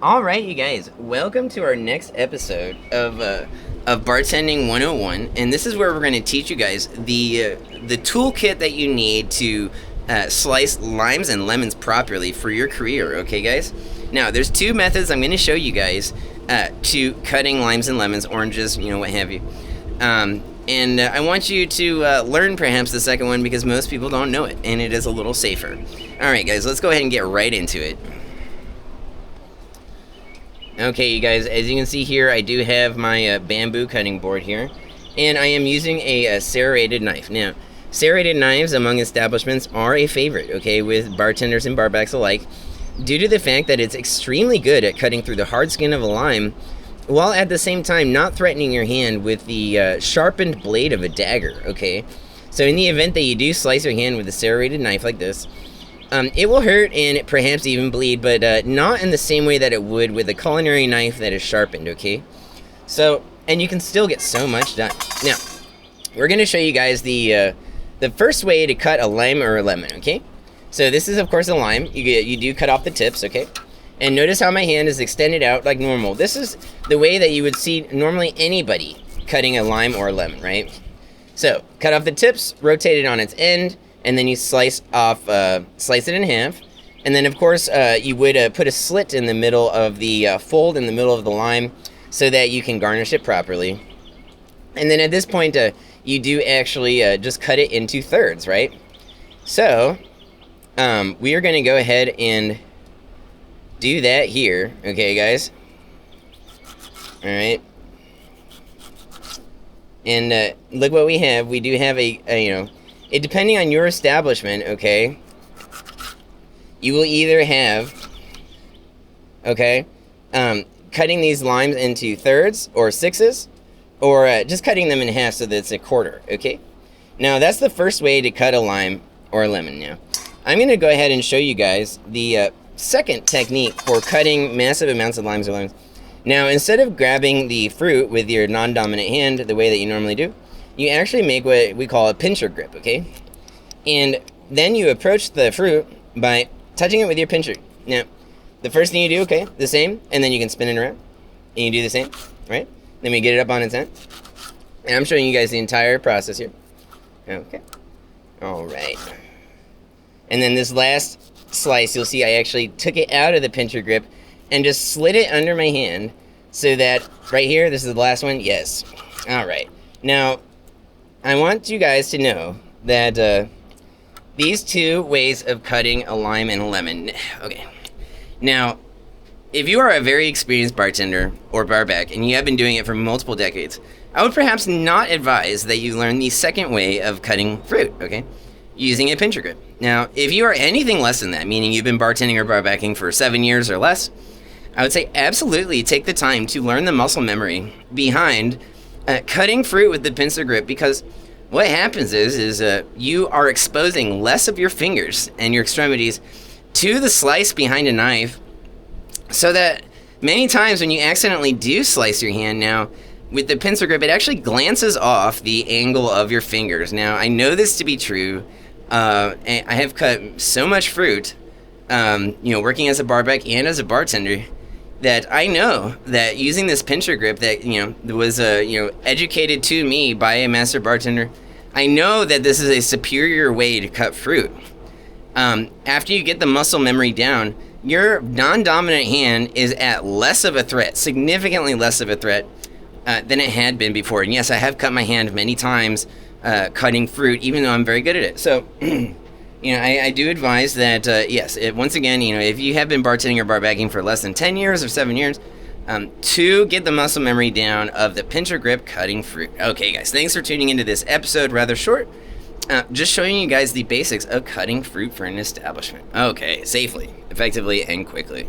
All right, you guys, welcome to our next episode of Bartending 101, and this is where we're going to teach you guys the toolkit that you need to slice limes and lemons properly for your career. Okay, guys. Now, there's two methods I'm going to show you guys to cutting limes and lemons, oranges, what have you. And I want you to learn perhaps the second one because most people don't know it, and it is a little safer. All right, guys, let's go ahead and get right into it. Okay, you guys, as you can see here, I do have my bamboo cutting board here, and I am using a serrated knife. Now, serrated knives among establishments are a favorite, okay, with bartenders and barbacks alike, due to the fact that it's extremely good at cutting through the hard skin of a lime, while at the same time not threatening your hand with the sharpened blade of a dagger, okay? So in the event that you do slice your hand with a serrated knife like this, it will hurt and perhaps even bleed, but not in the same way that it would with a culinary knife that is sharpened, okay? So, and you can still get so much done. Now, we're going to show you guys the first way to cut a lime or a lemon, okay? So this is, of course, a lime. You do cut off the tips, okay? And notice how my hand is extended out like normal. This is the way that you would see normally anybody cutting a lime or a lemon, right? So, cut off the tips, rotate it on its end, and then you slice it in half. And then, of course, you would put a slit in the middle of the fold in the middle of the lime so that you can garnish it properly. And then at this point, you do actually just cut it into thirds, right? So, we are going to go ahead and do that here, okay, guys? All right. And look what we have. We do have it, depending on your establishment, okay, you will either have, okay, cutting these limes into thirds or sixes, or just cutting them in half so that it's a quarter, okay? Now, that's the first way to cut a lime or a lemon. Now, I'm going to go ahead and show you guys the second technique for cutting massive amounts of limes or lemons. Now, instead of grabbing the fruit with your non-dominant hand the way that you normally do, you actually make what we call a pincer grip, okay? And then you approach the fruit by touching it with your pincer. Now, the first thing you do, okay, the same, and then you can spin it around, and you do the same, right? Then we get it up on its end. And I'm showing you guys the entire process here. Okay. All right. And then this last slice, you'll see I actually took it out of the pincer grip and just slid it under my hand so that right here, this is the last one, yes. All right. Now, I want you guys to know that these two ways of cutting a lime and a lemon. Okay. Now, if you are a very experienced bartender or barback and you have been doing it for multiple decades, I would perhaps not advise that you learn the second way of cutting fruit, okay? Using a pincer grip. Now, if you are anything less than that, meaning you've been bartending or barbacking for 7 years or less, I would say absolutely take the time to learn the muscle memory behind cutting fruit with the pincer grip, because what happens is you are exposing less of your fingers and your extremities to the slice behind a knife, so that many times when you accidentally do slice your hand now, with the pincer grip, it actually glances off the angle of your fingers. Now, I know this to be true. I have cut so much fruit, working as a barback and as a bartender, that I know that using this pincer grip that, was, educated to me by a master bartender, I know that this is a superior way to cut fruit. After you get the muscle memory down, your non-dominant hand is at less of a threat, significantly less of a threat, than it had been before. And yes, I have cut my hand many times cutting fruit, even though I'm very good at it. So, I do advise that, yes, once again, if you have been bartending or barbacking for less than 10 years or 7 years, to get the muscle memory down of the pincer grip cutting fruit. Okay, guys, thanks for tuning into this episode, rather short. Just showing you guys the basics of cutting fruit for an establishment. Okay, safely, effectively, and quickly.